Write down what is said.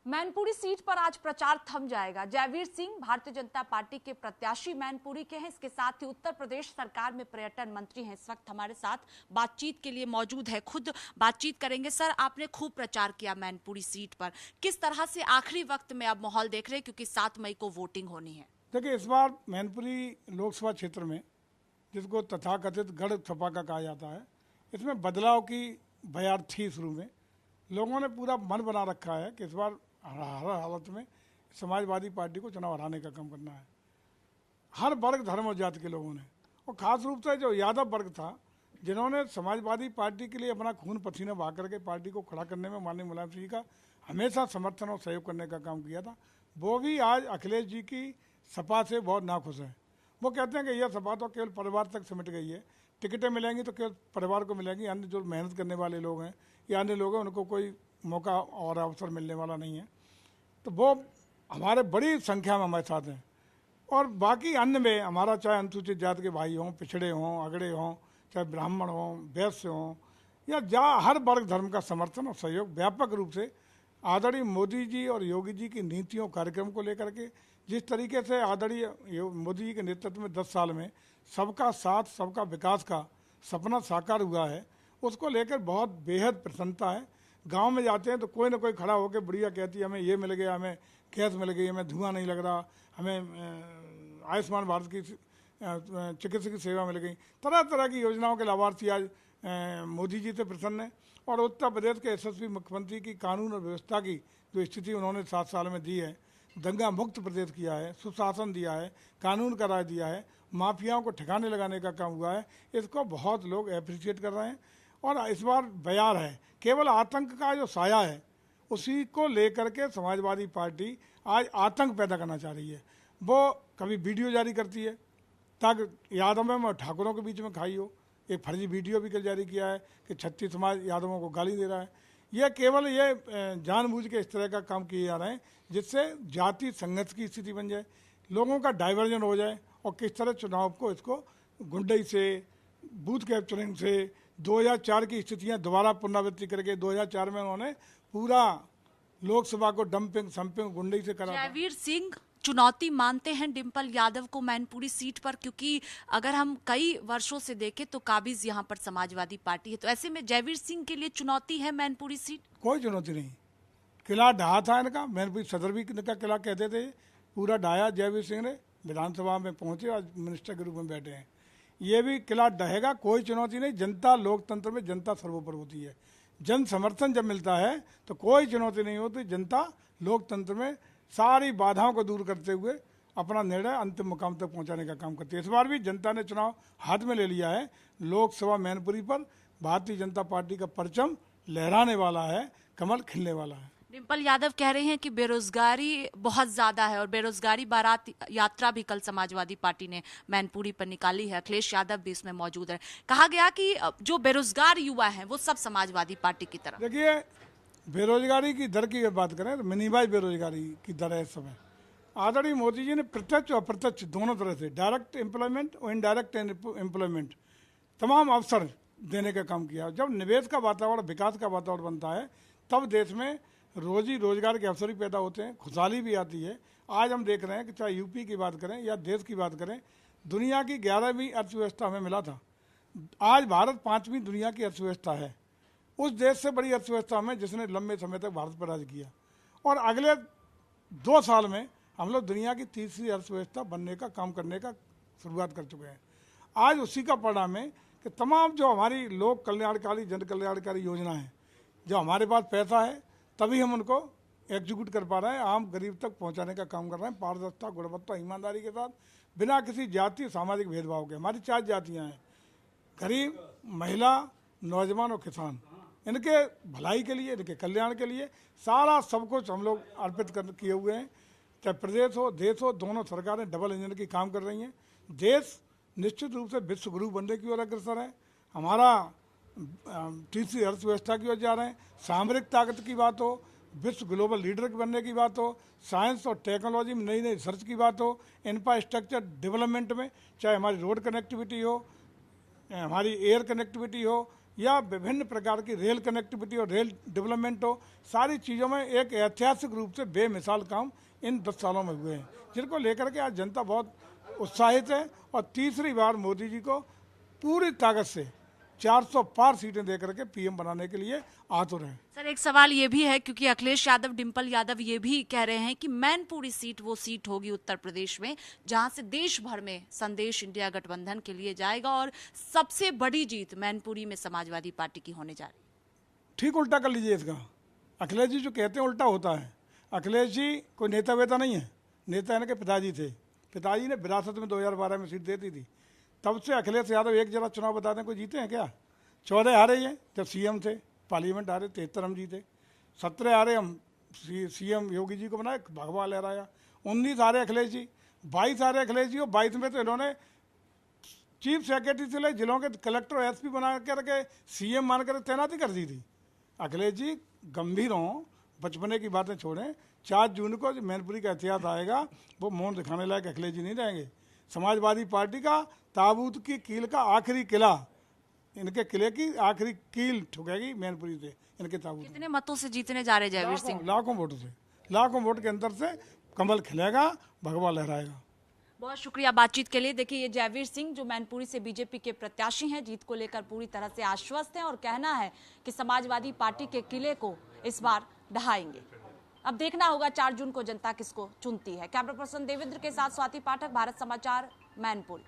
Mainpuri seat पर आज प्रचार थम जाएगा। जयवीर सिंह भारतीय जनता पार्टी के प्रत्याशी मैनपुरी के हैं। इसके साथ ही उत्तर प्रदेश सरकार में पर्यटन मंत्री हैं, इस वक्त हमारे साथ बातचीत के लिए मौजूद है, खुद बातचीत करेंगे। सर, आपने खूब प्रचार किया मैनपुरी सीट पर, किस तरह से आखिरी वक्त में अब माहौल देख रहे हैं, क्योंकि 7 मई को वोटिंग होनी है? देखिए, इस बार मैनपुरी लोकसभा क्षेत्र में, जिसको तथाकथित गढ़ छपाका कहा जाता है, इसमें बदलाव की बयार थी। शुरू में लोगों ने पूरा मन बना रखा है कि इस बार हर हालत में समाजवादी पार्टी को चुनाव हराने का काम करना है। हर वर्ग, धर्म और जाति के लोगों ने, और ख़ास रूप से जो यादव वर्ग था, जिन्होंने समाजवादी पार्टी के लिए अपना खून पसीना बहा करके पार्टी को खड़ा करने में माननीय मुलायम सिंह का हमेशा समर्थन और सहयोग करने का काम किया था, वो भी आज अखिलेश जी की सपा से बहुत नाखुश है। वो कहते हैं कि यह सपा तो केवल परिवार तक सिमट गई है, टिकटें मिलेंगी तो केवल परिवार को मिलेंगी, अन्य जो मेहनत करने वाले लोग हैं या अन्य लोग हैं उनको कोई मौका और अवसर मिलने वाला नहीं है। तो वो हमारे बड़ी संख्या में हमारे साथ हैं। और बाकी अन्य में हमारा, चाहे अनुसूचित जाति के भाई हों, पिछड़े हों, अगड़े हों, चाहे ब्राह्मण हों, वैश्य हों, या हर वर्ग धर्म का समर्थन और सहयोग व्यापक रूप से आदरणीय मोदी जी और योगी जी की नीतियों कार्यक्रम को लेकर के, जिस तरीके से आदरणीय मोदी जी के नेतृत्व में 10 साल में सबका साथ सबका विकास का सपना साकार हुआ है, उसको लेकर बहुत बेहद प्रसन्नता है। गांव में जाते हैं तो कोई ना कोई खड़ा होकर बुढ़िया कहती है हमें ये मिल गया, हमें गैस मिल गई, हमें धुआं नहीं लग रहा, हमें आयुष्मान भारत की चिकित्सकीय सेवा मिल गई। तरह तरह की योजनाओं के लाभार्थी आज मोदी जी से प्रसन्न है। और उत्तर प्रदेश के यशस्वी मुख्यमंत्री की कानून और व्यवस्था की जो स्थिति उन्होंने 7 साल में दी है, दंगा मुक्त प्रदेश किया है, सुशासन दिया है, कानून का राज दिया है, माफियाओं को ठिकाने लगाने का काम हुआ है, इसको बहुत लोग अप्रिशिएट कर रहे हैं। और इस बार बयार है, केवल आतंक का जो साया है उसी को लेकर के समाजवादी पार्टी आज आतंक पैदा करना चाह रही है। वो कभी वीडियो जारी करती है ताकि यादवों में ठाकुरों के बीच में खाई हो। एक फर्जी वीडियो भी कल जारी किया है कि 36 समाज यादवों को गाली दे रहा है। यह केवल ये जानबूझ के इस तरह का काम किए जा रहे हैं जिससे जाति संघर्ष की स्थिति बन जाए, लोगों का डाइवर्जन हो जाए, और किस तरह चुनाव को इसको गुंडई से, बूथ कैप्चरिंग से 2004 की स्थितियां दोबारा पुनरावृत्ति करके 2004 में उन्होंने पूरा लोकसभा को डंपिंग संपिंग गुंडई से करा। जयवीर सिंह चुनौती मानते हैं डिम्पल यादव को मैनपुरी सीट पर, क्योंकि अगर हम कई वर्षों से देखें तो काबिज यहाँ पर समाजवादी पार्टी है, तो ऐसे में जयवीर सिंह के लिए चुनौती है मैनपुरी सीट? कोई चुनौती नहीं। किला ढहा था इनका, मैनपुरी सदर भी इनका किला कहते थे, पूरा ढाया जयवीर सिंह ने, विधानसभा में पहुंचे, आज मिनिस्टर के रूप में बैठे हैं। ये भी किला ढहेगा, कोई चुनौती नहीं। जनता, लोकतंत्र में जनता सर्वोपरि होती है। जन समर्थन जब मिलता है तो कोई चुनौती नहीं होती। जनता लोकतंत्र में सारी बाधाओं को दूर करते हुए अपना निर्णय अंतिम मुकाम तक पहुंचाने का काम करती है। इस बार भी जनता ने चुनाव हाथ में ले लिया है। लोकसभा मैनपुरी पर भारतीय जनता पार्टी का परचम लहराने वाला है, कमल खिलने वाला है। डिम्पल यादव कह रहे हैं कि बेरोजगारी बहुत ज्यादा है, और बेरोजगारी बारात यात्रा भी कल समाजवादी पार्टी ने मैनपुरी पर निकाली है। अखिलेश यादव भी इसमें मौजूद है। कहा गया कि जो बेरोजगार युवा हैं वो सब समाजवादी पार्टी की तरफ। देखिए, बेरोजगारी की दर की बात करें तो मिनिमाइज बेरोजगारी की दर है इस समय। आदरणीय मोदी जी ने प्रत्यक्ष और अप्रत्यक्ष दोनों तरह से, डायरेक्ट एम्प्लॉयमेंट और इनडायरेक्ट एम्प्लॉयमेंट, तमाम अवसर देने का काम किया। जब निवेश का वातावरण, विकास का वातावरण बनता है, तब देश में रोजी रोजगार के अवसर भी पैदा होते हैं, खुशहाली भी आती है। आज हम देख रहे हैं कि चाहे यूपी की बात करें या देश की बात करें, दुनिया की 11वीं अर्थव्यवस्था हमें मिला था, आज भारत 5वीं दुनिया की अर्थव्यवस्था है। उस देश से बड़ी अर्थव्यवस्था में जिसने लंबे समय तक भारत पर राज किया, और अगले 2 साल में हम लोग दुनिया की 3री अर्थव्यवस्था बनने का काम करने का शुरुआत कर चुके हैं। आज उसी का परिणाम है कि तमाम जो हमारी लोक कल्याणकारी, जन कल्याणकारी योजना है, जो हमारे पास पैसा है तभी हम उनको एग्जीक्यूट कर पा रहे हैं, आम गरीब तक पहुंचाने का काम कर रहे हैं, पारदर्शिता, गुणवत्ता, ईमानदारी के साथ, बिना किसी जाति सामाजिक भेदभाव के। हमारी 4 जातियां हैं, गरीब, महिला, नौजवान और किसान। इनके भलाई के लिए, इनके कल्याण के लिए सारा सब कुछ हम लोग अर्पित किए हुए हैं। चाहे प्रदेश हो, देश हो, दोनों सरकारें डबल इंजन की काम कर रही हैं। देश निश्चित रूप से विश्व गुरु बनने की ओर अग्रसर है। हमारा 3री अर्थव्यवस्था की ओर जा रहे हैं। सामरिक ताकत की बात हो, विश्व ग्लोबल लीडर बनने की बात हो, साइंस और टेक्नोलॉजी में नई नई रिसर्च की बात हो, इंफ्रास्ट्रक्चर डेवलपमेंट में, चाहे हमारी रोड कनेक्टिविटी हो, हमारी एयर कनेक्टिविटी हो, या विभिन्न प्रकार की रेल कनेक्टिविटी और रेल डेवलपमेंट हो, सारी चीज़ों में एक ऐतिहासिक रूप से बेमिसाल काम इन 10 सालों में हुए हैं, जिनको लेकर के आज जनता बहुत उत्साहित है। और तीसरी बार मोदी जी को पूरी ताकत से 400 पार सीटें देकर के पीएम बनाने के लिए आतुर हैं। सर, एक सवाल ये भी है, क्योंकि अखिलेश यादव, डिम्पल यादव ये भी कह रहे हैं कि मैनपुरी सीट वो सीट होगी उत्तर प्रदेश में जहां से देश भर में संदेश इंडिया गठबंधन के लिए जाएगा और सबसे बड़ी जीत मैनपुरी में समाजवादी पार्टी की होने जा रही है। ठीक उल्टा कर लीजिए इसका। अखिलेश जी जो कहते हैं उल्टा होता है। अखिलेश जी कोई नेता वेता नहीं है, नेता इनके पिताजी थे। पिताजी ने विरासत में 2012 में सीट दे दी थी। तब से अखिलेश यादव एक जरा चुनाव बता दें कोई जीते हैं क्या? 14 हारे हैं जब सीएम थे, पार्लियामेंट हारे, 73 हम जीते। 17 हारे हम सीएम योगी जी को बनाए, भगवा लहराया। 19 हारे अखिलेश जी, 22 हारे अखिलेश जी, और 22 में तो इन्होंने चीफ सेक्रेटरी से ले जिलों के कलेक्टर और एसपी बना करके सीएम मान कर तैनाती कर दी थी। अखिलेश जी गंभीर हों, बचपने की बातें छोड़ें। 4 जून को जो मैनपुरी का इतिहास आएगा वो मौन दिखाने लायक अखिलेश जी नहीं रहेंगे। समाजवादी पार्टी का ताबूत की कील का आखिरी किला, इनके किले की आखिरी कील ठुकेगी मैनपुरी से, इनके ताबूत। कितने मतों से जीतने जा रहे जयवीर सिंह? लाखों वोटों से, लाखों वोट के अंदर से कमल खिलेगा, भगवा लहराएगा। बहुत शुक्रिया बातचीत के लिए। देखिए, ये जयवीर सिंह जो मैनपुरी से बीजेपी के प्रत्याशी हैं, जीत को लेकर पूरी तरह से आश्वस्त हैं और कहना है कि समाजवादी पार्टी के किले को इस बार ढहाएंगे। अब देखना होगा 4 जून को जनता किसको चुनती है। कैमरा पर्सन देवेंद्र के साथ स्वाति पाठक, भारत समाचार, मैनपुरी।